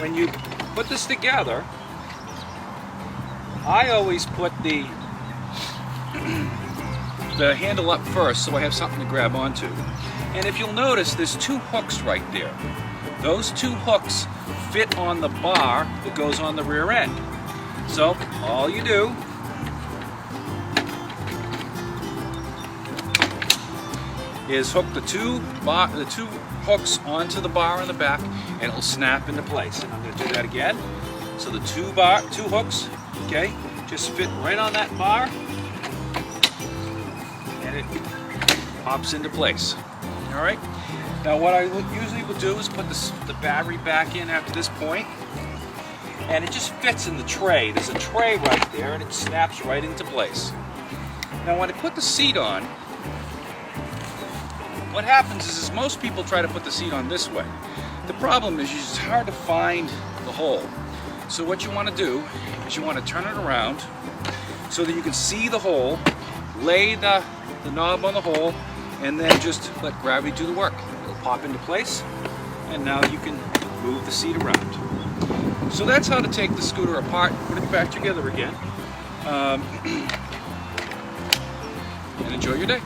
when you put this together, I always put the handle up first so I have something to grab onto. And if you'll notice, there's two hooks right there. Those two hooks fit on the bar that goes on the rear end. So all you do is hook the two hooks onto the bar on the back, and it'll snap into place. And I'm going to do that again. So the two hooks, okay, just fit right on that bar, and it pops into place. All right. Now what I usually will do is put the battery back in after this point, and it just fits in the tray. There's a tray right there, and it snaps right into place. Now when I put the seat on, what happens is most people try to put the seat on this way. The problem is it's hard to find the hole. So what you want to do is you want to turn it around so that you can see the hole, lay the knob on the hole, and then just let gravity do the work. It'll pop into place, and now you can move the seat around. So that's how to take the scooter apart, put it back together again, and enjoy your day.